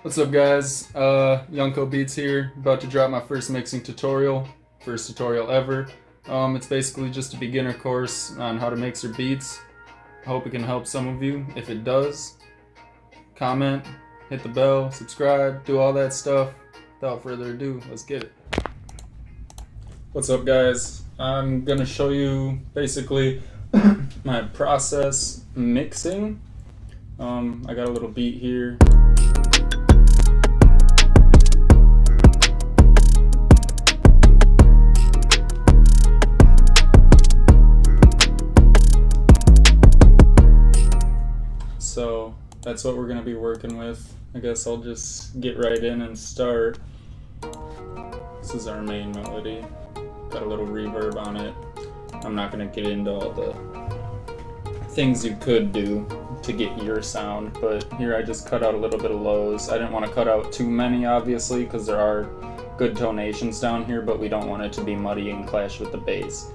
What's up, guys? Yunko Beats here, about to drop my first mixing tutorial, first tutorial ever. It's basically just a beginner course on how to mix your beats. I hope it can help some of you. If it does, comment, hit the bell, subscribe, do all that stuff. Without further ado, let's get it. What's up, guys? I'm gonna show you basically my process mixing. I got a little beat here. So that's what we're going to be working with. I guess I'll just get right in and start. This is our main melody. Got a little reverb on it. I'm not going to get into all the things you could do to get your sound, but here I just cut out a little bit of lows. I didn't want to cut out too many, obviously, because there are good tonations down here, but we don't want it to be muddy and clash with the bass.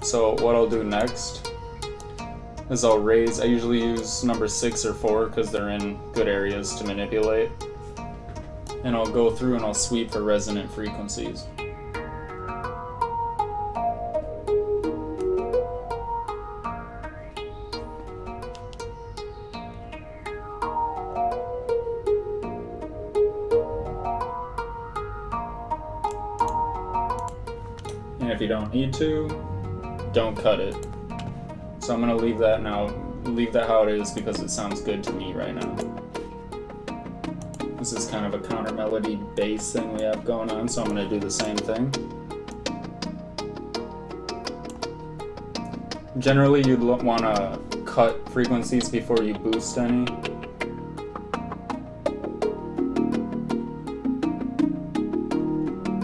So what I'll do next is I'll raise. I usually use number 6 or 4 because they're in good areas to manipulate. And I'll go through and I'll sweep for resonant frequencies. And if you don't need to, don't cut it. So I'm going to leave that now, leave that how it is because it sounds good to me right now. This is kind of a counter melody bass thing we have going on, so I'm going to do the same thing. Generally, you'd want to cut frequencies before you boost any.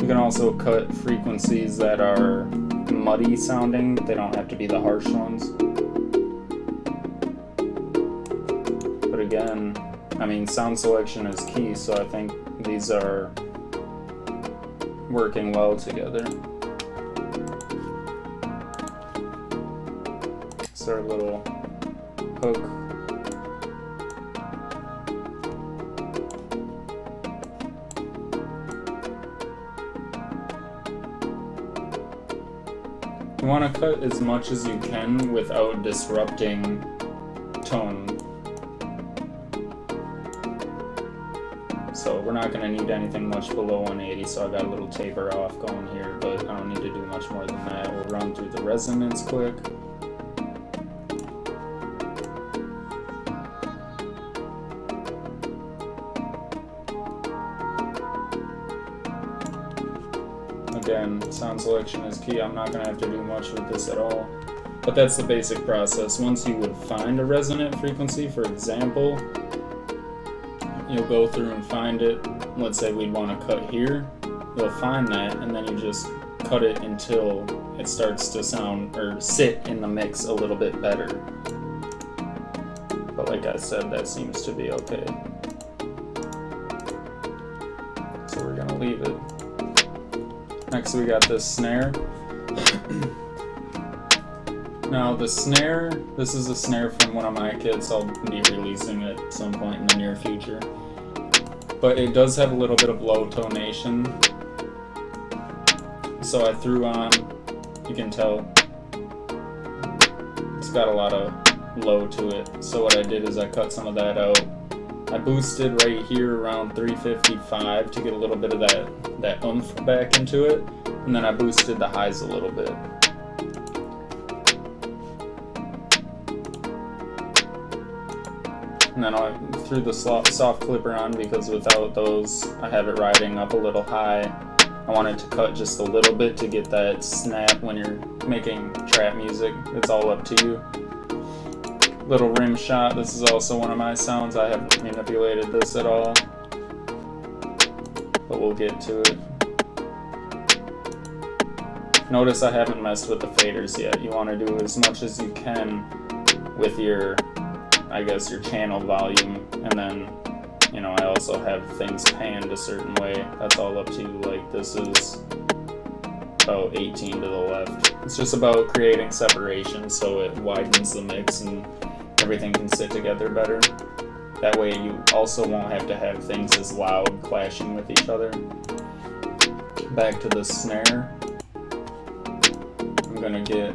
You can also cut frequencies that are muddy sounding. They don't have to be the harsh ones. But again, I mean, sound selection is key, so I think these are working well together. It's our little hook. You want to cut as much as you can without disrupting tone. So we're not going to need anything much below 180, so I got a little taper off going here, but I don't need to do much more than that. We'll run through the resonance quick. Again, sound selection is key. I'm not going to have to do much with this at all. But that's the basic process. Once you would find a resonant frequency, for example, you'll go through and find it. Let's say we'd want to cut here. You'll find that, and then you just cut it until it starts to sound or sit in the mix a little bit better. But like I said, that seems to be okay. So we're going to leave it. Next we got this snare. Now the snare, this is a snare from one of my kits. I'll be releasing it at some point in the near future. But it does have a little bit of low tonation. So I threw on, you can tell, it's got a lot of low to it. So what I did is I cut some of that out. I boosted right here around 355 to get a little bit of that oomph back into it, and then I boosted the highs a little bit. And then I threw the soft clipper on because without those, I have it riding up a little high. I wanted to cut just a little bit to get that snap when you're making trap music. It's all up to you. Little rim shot. This is also one of my sounds. I haven't manipulated this at all, but we'll get to it. Notice I haven't messed with the faders yet. You want to do as much as you can with your, I guess, your channel volume, and then, you know, I also have things panned a certain way. That's all up to you. Like, this is about 18 to the left. It's just about creating separation so it widens the mix and everything can sit together better. That way you also won't have to have things as loud clashing with each other. Back to the snare. I'm gonna get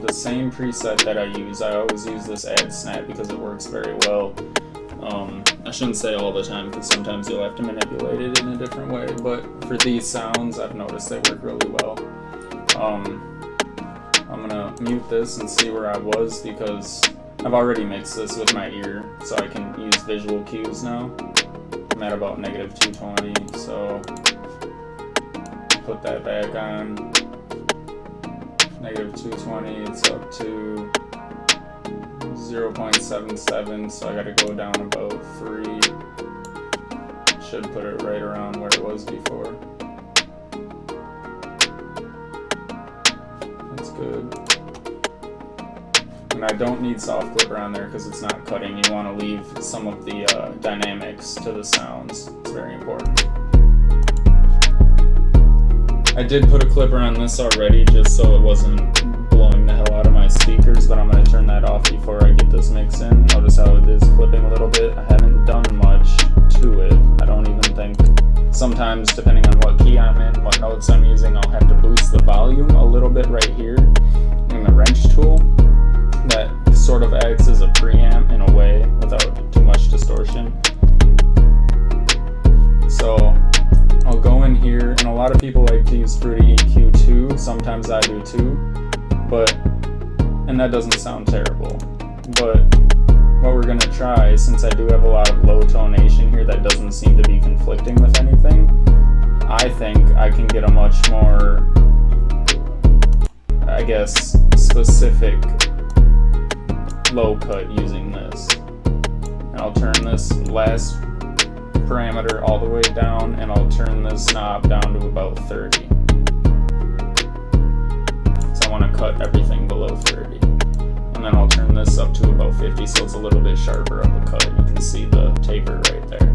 the same preset that I use. I always use this add snap because it works very well. I shouldn't say all the time because sometimes you'll have to manipulate it in a different way, but for these sounds I've noticed they work really well. I'm gonna mute this and see where I was because I've already mixed this with my ear, so I can use visual cues now. I'm at about -220, so put that back on. -220, it's up to 0.77, so I gotta go down about 3. Should put it right around where it was before. That's good. And I don't need soft clipper on there because it's not cutting. You want to leave some of the dynamics to the sounds. It's very important. I did put a clipper on this already just so it wasn't blowing the hell out of my speakers, but I'm going to turn that off before I get this mix in. Notice how it is clipping a little bit. I haven't done much to it. I don't even think. Sometimes, depending on what key I'm in, what notes I'm using, I'll have to boost the volume a little bit right here in the wrench tool. That sort of acts as a preamp in a way without too much distortion. So I'll go in here, and a lot of people like to use Fruity EQ too. Sometimes I do too, and that doesn't sound terrible. But what we're gonna try, since I do have a lot of low tonation here that doesn't seem to be conflicting with anything, I think I can get a much more, I guess, specific low cut using this. And I'll turn this last parameter all the way down, and I'll turn this knob down to about 30. So I want to cut everything below 30. And then I'll turn this up to about 50 so it's a little bit sharper of a cut. You can see the taper right there.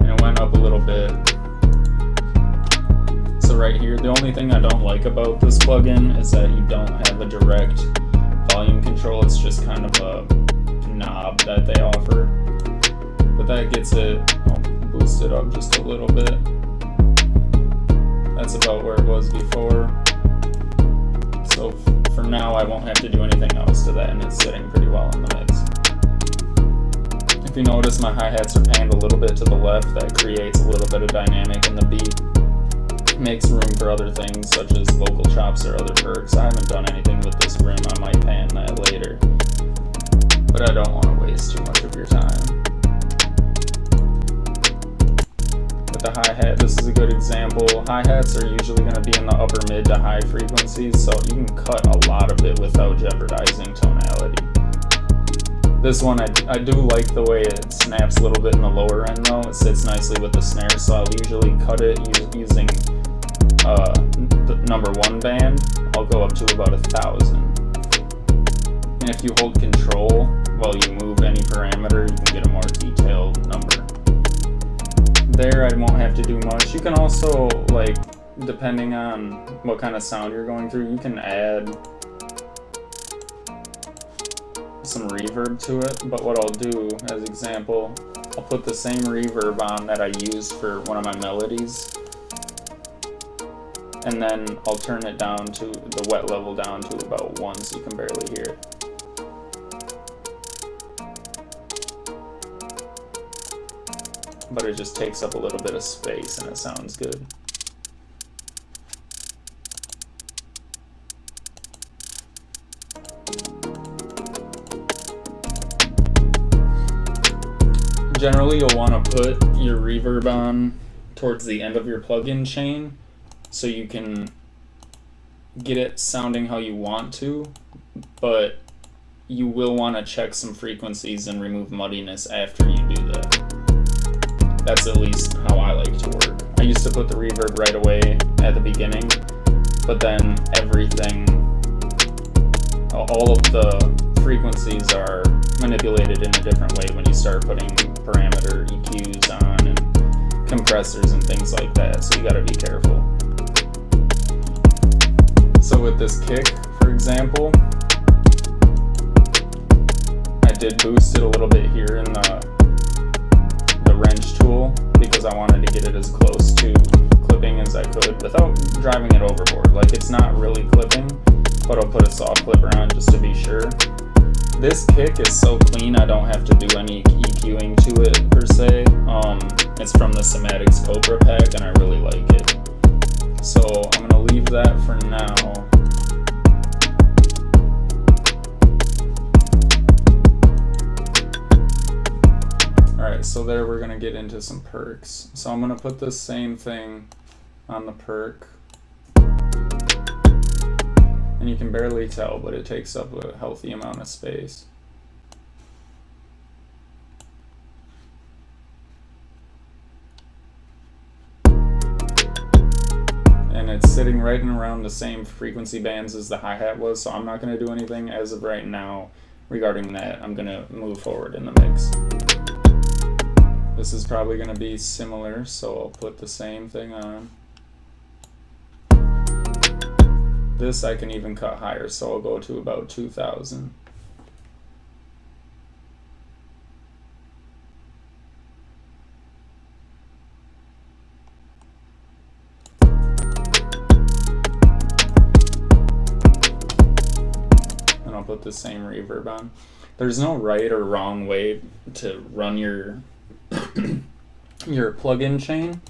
And it went up a little bit. So right here, the only thing I don't like about this plugin is that you don't have a direct volume control. It's just kind of a knob that they offer. But that gets it, I'll boost it up just a little bit. That's about where it was before. So for now I won't have to do anything else to that, and it's sitting pretty well in the mix. If you notice, my hi-hats are panned a little bit to the left. That creates a little bit of dynamic in the beat. Makes room for other things such as vocal chops or other perks. I haven't done anything with this rim. I might pan that later, but I don't want to waste too much of your time. With the hi-hat, this is a good example. Hi-hats are usually going to be in the upper mid to high frequencies, so you can cut a lot of it without jeopardizing tonality. This one, I do like the way it snaps a little bit in the lower end though. It sits nicely with the snare, so I'll usually cut it using the number 1 band. I'll go up to about 1,000. And if you hold control while you move any parameter, you can get a more detailed number. There I won't have to do much. You can also, like, depending on what kind of sound you're going through, you can add some reverb to it. But what I'll do, as example, I'll put the same reverb on that I used for one of my melodies, and then I'll turn it down to the wet level down to about 1 so you can barely hear it. But it just takes up a little bit of space and it sounds good. Generally, you'll want to put your reverb on towards the end of your plugin chain so you can get it sounding how you want to, but you will want to check some frequencies and remove muddiness after you do that. That's at least how I like to work. I used to put the reverb right away at the beginning, but then everything, all of the frequencies are manipulated in a different way when you start putting parameter EQs on and compressors and things like that, so you gotta be careful. So with this kick, for example, I did boost it a little bit here in the wrench tool because I wanted to get it as close to clipping as I could without driving it overboard. Like, it's not really clipping, but I'll put a soft clipper on just to be sure. This kick is so clean I don't have to do any EQing to it per se. It's from the Somatics Cobra pack and I really like it. So I'm gonna leave that for now. Alright, so there we're gonna get into some perks. So I'm gonna put the same thing on the perk. And you can barely tell, but it takes up a healthy amount of space. And it's sitting right and around the same frequency bands as the hi-hat was, so I'm not going to do anything as of right now regarding that. I'm going to move forward in the mix. This is probably going to be similar, so I'll put the same thing on. This I can even cut higher, so I'll go to about 2000. And I'll put the same reverb on. There's no right or wrong way to run your your plug-in chain.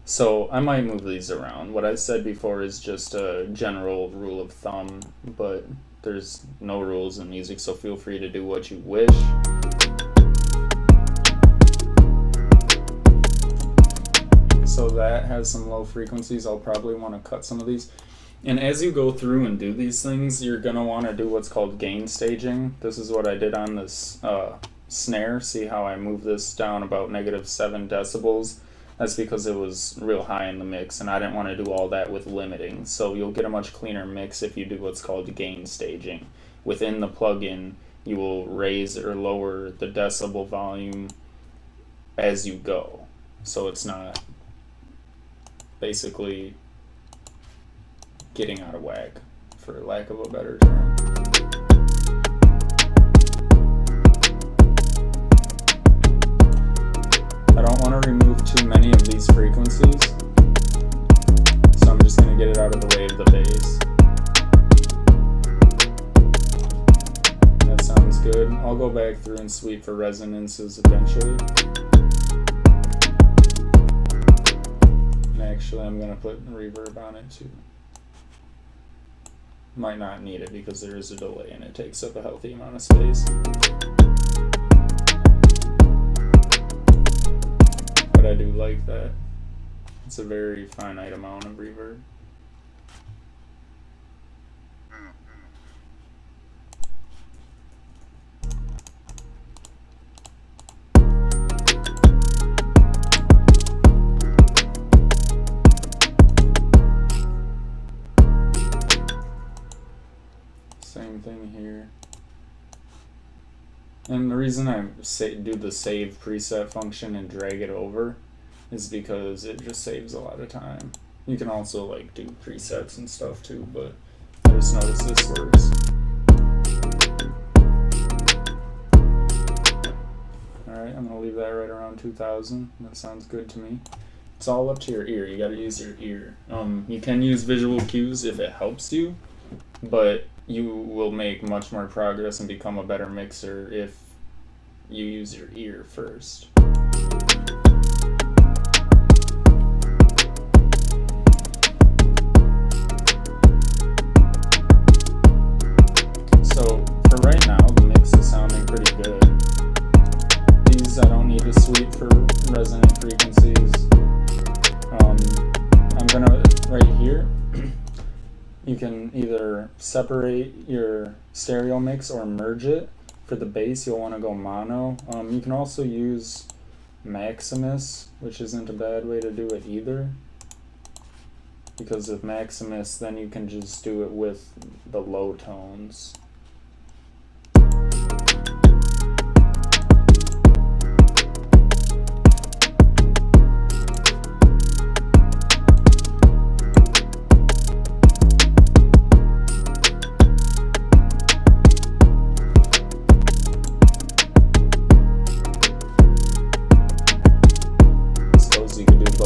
So I might move these around. What I said before is just a general rule of thumb, but there's no rules in music, so feel free to do what you wish. So that has some low frequencies. I'll probably want to cut some of these. And as you go through and do these things, you're going to want to do what's called gain staging. This is what I did on this snare. See how I move this down about -7 decibels? That's because it was real high in the mix, and I didn't want to do all that with limiting. So you'll get a much cleaner mix if you do what's called gain staging. Within the plugin, you will raise or lower the decibel volume as you go. So it's not basically getting out of whack, for lack of a better term. I don't want to remove too many of these frequencies, so I'm just going to get it out of the way of the bass. That sounds good. I'll go back through and sweep for resonances eventually. And actually I'm going to put reverb on it too. Might not need it because there is a delay and it takes up a healthy amount of space. But I do like that. It's a very finite amount of reverb. Same thing here. And the reason I do the save preset function and drag it over is because it just saves a lot of time. You can also like do presets and stuff too, but I just noticed this works. Alright, I'm gonna leave that right around 2000. That sounds good to me. It's all up to your ear. You gotta use your ear. You can use visual cues if it helps you, but you will make much more progress and become a better mixer if you use your ear first. So for right now, the mix is sounding pretty good. These I don't need to sweep for resonant frequencies. I'm gonna, right here, you can either separate your stereo mix or merge it. For the bass, you'll want to go mono. You can also use Maximus, which isn't a bad way to do it either. Because with Maximus, then you can just do it with the low tones.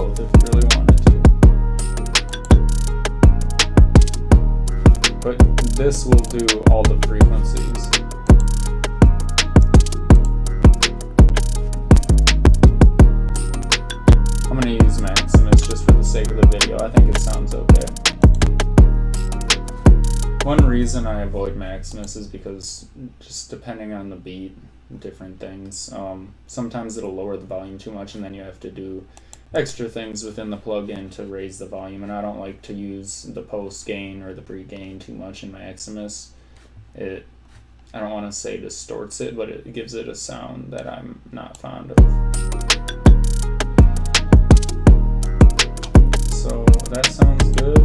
both if you really wanted to. But this will do all the frequencies. I'm going to use Maximus just for the sake of the video. I think it sounds okay. One reason I avoid Maximus is because just depending on the beat, different things. Sometimes it'll lower the volume too much and then you have to do extra things within the plugin to raise the volume, and I don't like to use the post gain or the pre gain too much in Maximus. I don't want to say distorts it, but it gives it a sound that I'm not fond of. So that sounds good.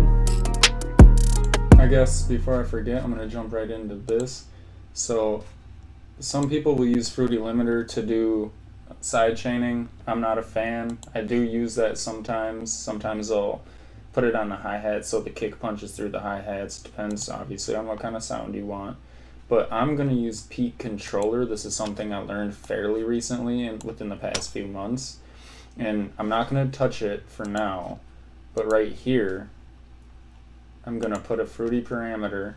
I guess before I forget, I'm going to jump right into this. So some people will use Fruity Limiter to do side chaining. I'm not a fan. I do use that sometimes. Sometimes I'll put it on the hi-hat so the kick punches through the hi-hats. Depends obviously on what kind of sound you want. But I'm going to use Peak Controller. This is something I learned fairly recently and within the past few months. And I'm not going to touch it for now. But right here, I'm going to put a Fruity parameter,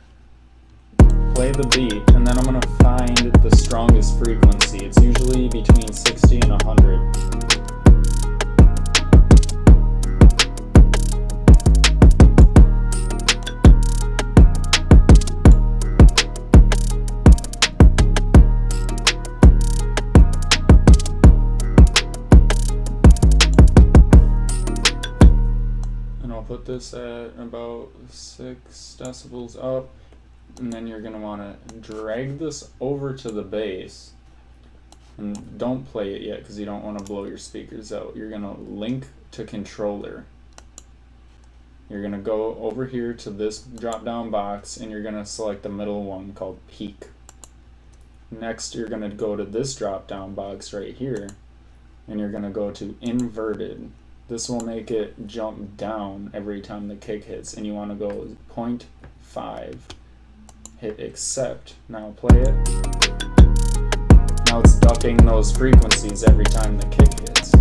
play the beat, and then I'm going to find the strongest frequency. It's usually between 60 and 100. And I'll put this at about 6 decibels up. And then you're going to want to drag this over to the bass. And don't play it yet because you don't want to blow your speakers out. You're going to link to controller. You're going to go over here to this drop down box and you're going to select the middle one called Peak. Next you're going to go to this drop down box right here and you're going to go to Inverted. This will make it jump down every time the kick hits, and you want to go 0.5. Hit accept. Now play it. Now it's ducking those frequencies every time the kick hits.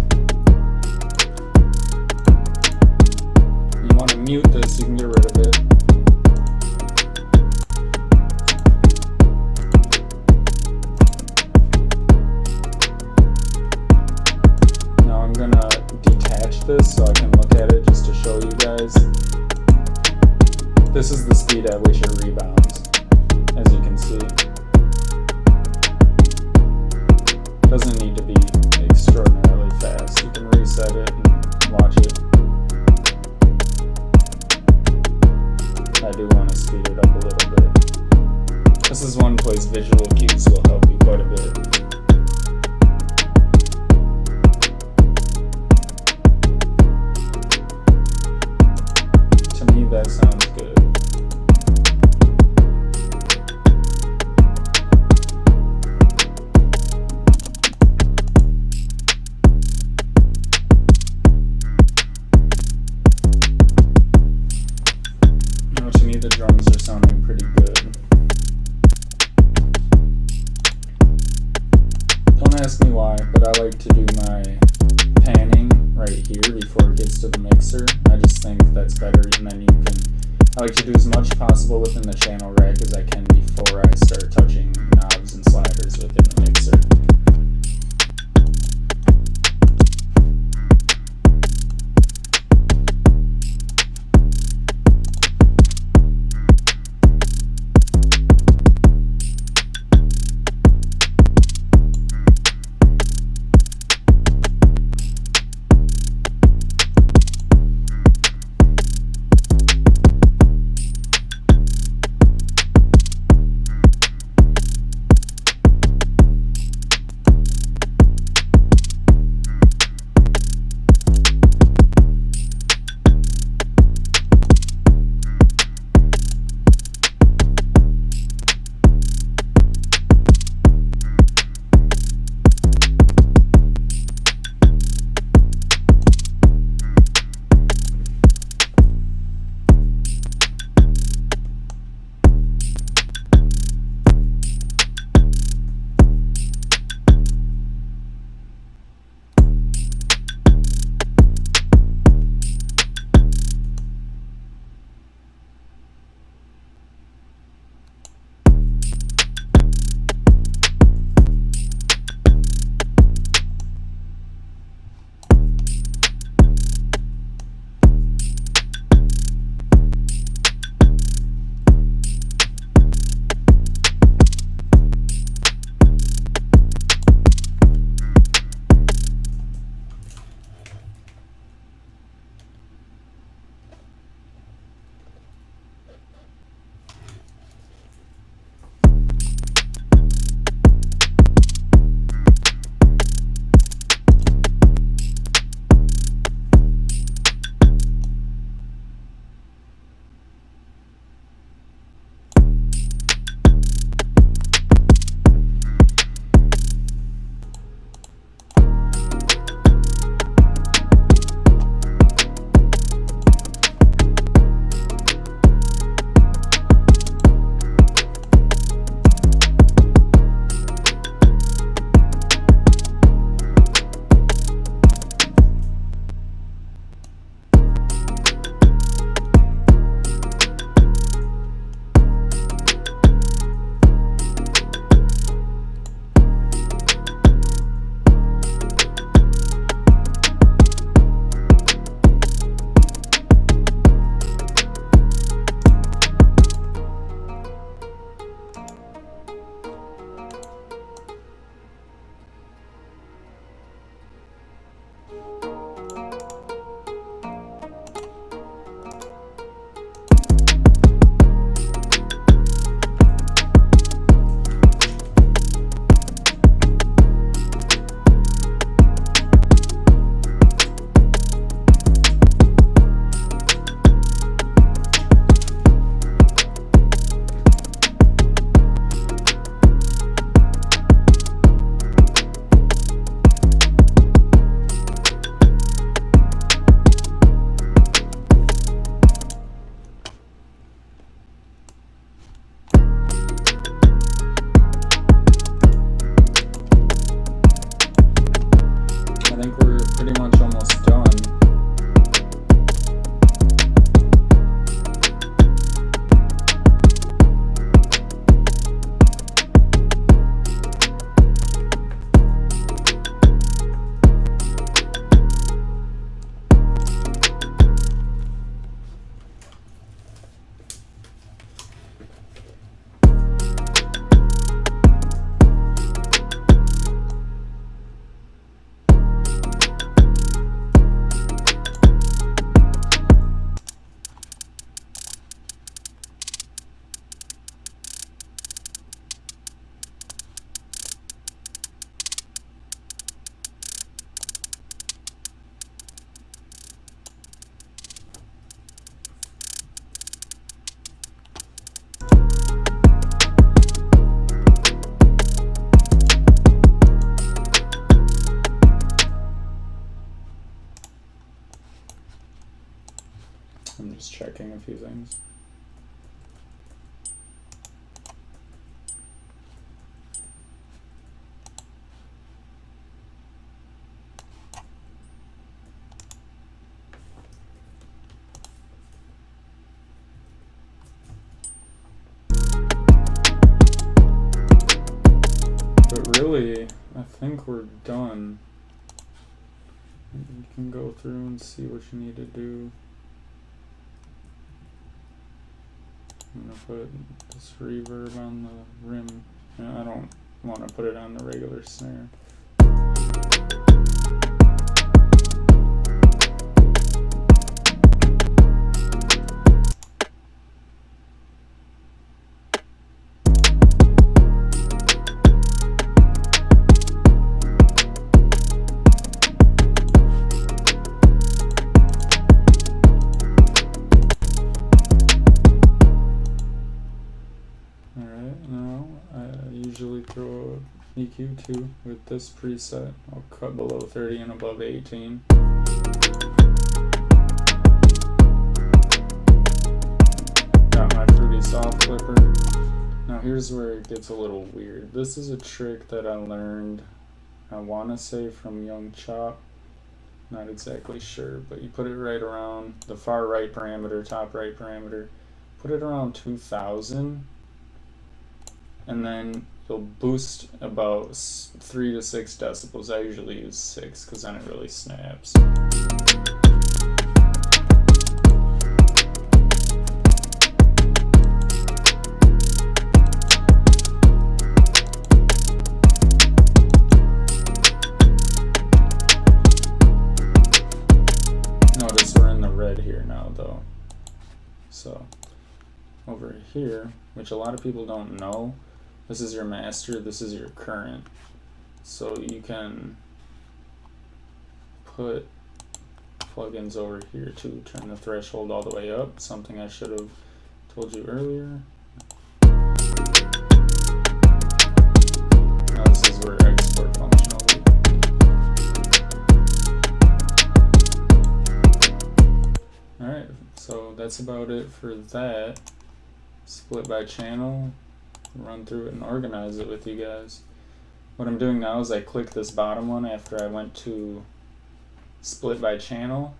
You want to mute this, you can get rid of it. Now I'm going to detach this so I can look at it just to show you guys. This is the speed at which it rebounds. As you can see, doesn't need to be extraordinarily fast. You can reset it and watch it. I do want to speed it up a little bit. This is one place visual cues will help you quite a bit. To me, that sounds good. The drums are sounding pretty good. Don't ask me why, but I like to do my panning right here before it gets to the mixer. I just think that's better, and then I like to do as much possible within the channel rack as I can before I start touching knobs and sliders within the mixer. I'm just checking a few things. But really, I think we're done. You can go through and see what you need to do. I'm gonna put this reverb on the rim. I don't want to put it on the regular snare. Throw a EQ too with this preset. I'll cut below 30 and above 18. Got my Fruity Soft Clipper. Now here's where it gets a little weird. This is a trick that I learned, I want to say from Young Chop. Not exactly sure, but you put it right around the far right parameter, top right parameter. Put it around 2000. And then you'll boost about 3 to 6 decibels. I usually use 6 because then it really snaps. Notice we're in the red here now though. So over here, which a lot of people don't know, this is your master, this is your current. So you can put plugins over here to turn the threshold all the way up, something I should have told you earlier. Now this is where export function will be. Alright, so that's about it for that. Split by channel. Run through it and organize it with you guys. What I'm doing now is I click this bottom one after I went to split by channel.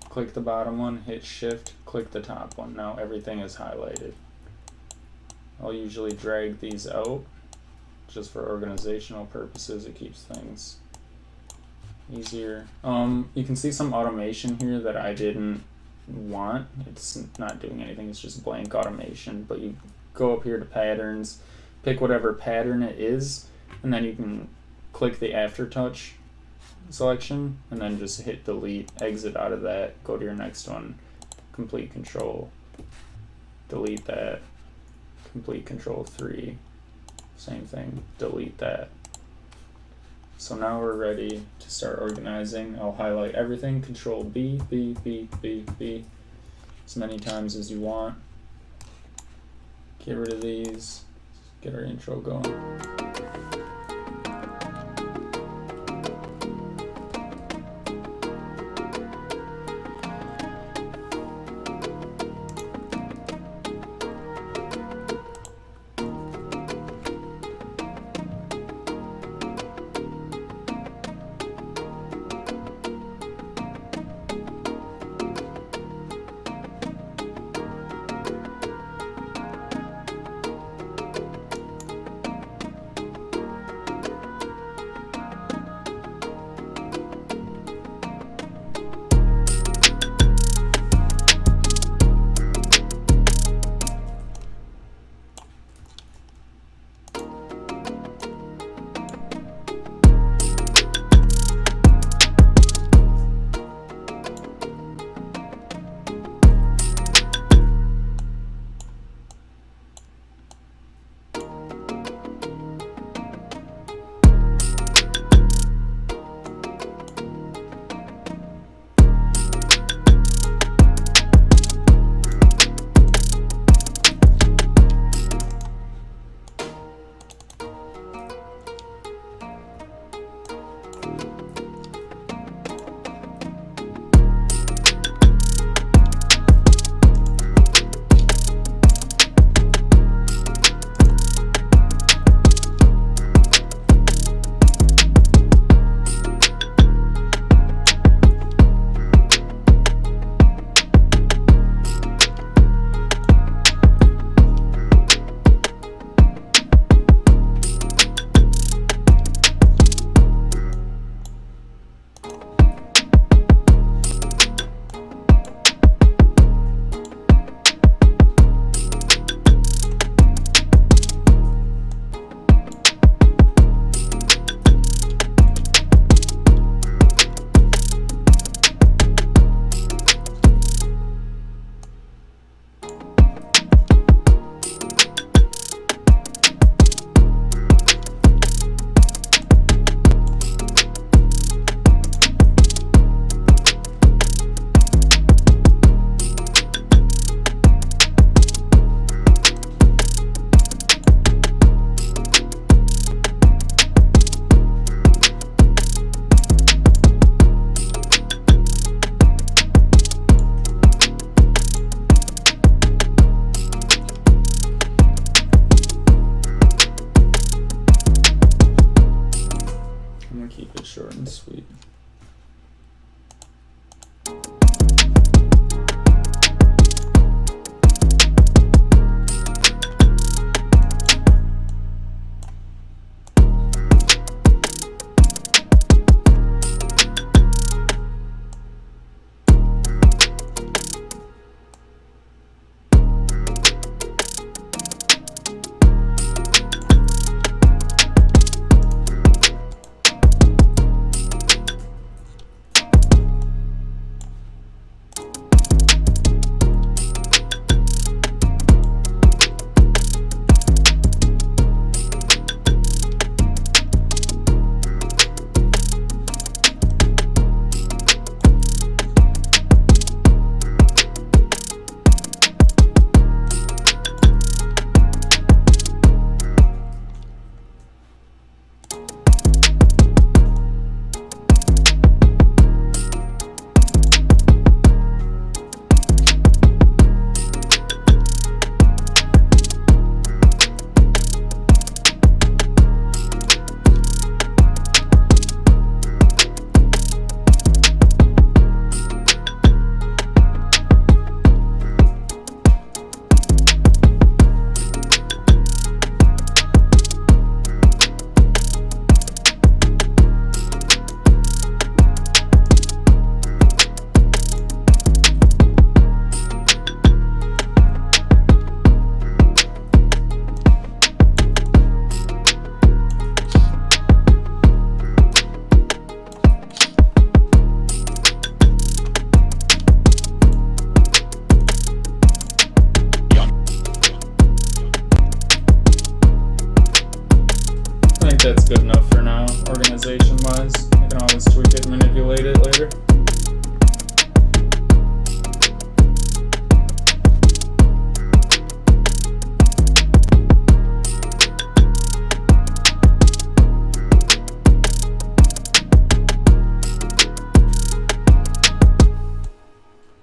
Click the bottom one, hit shift, click the top one. Now everything is highlighted. I'll usually drag these out just for organizational purposes. It keeps things easier. You can see some automation here that I didn't want. It's not doing anything, it's just blank automation, but you go up here to patterns, pick whatever pattern it is, and then you can click the aftertouch selection and then just hit delete, exit out of that, go to your next one, complete control, delete that, complete control 3, same thing, delete that. So now we're ready to start organizing. I'll highlight everything, control B, B, B, B, B, as many times as you want. Get rid of these, get our intro going.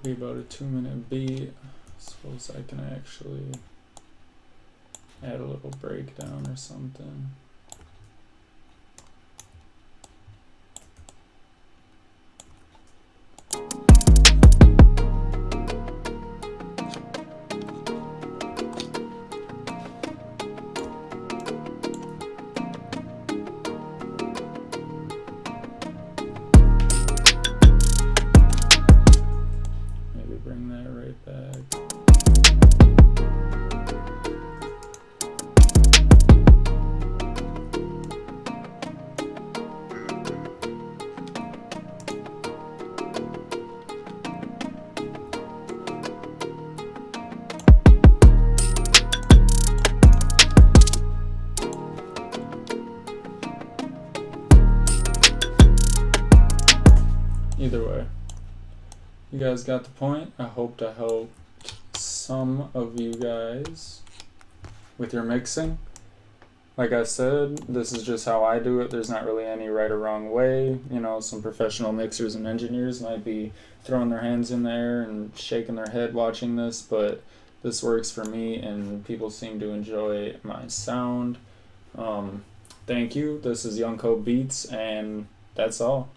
be about a 2-minute beat. Suppose I can actually add a little breakdown or something. Bring that right back. Either way. You guys got the point. I hope to help some of you guys with your mixing. Like I said, this is just how I do it. There's not really any right or wrong way. You know, some professional mixers and engineers might be throwing their hands in the air and shaking their head watching this, but this works for me and people seem to enjoy my sound. Thank you. This is Young Cope Beats, and that's all.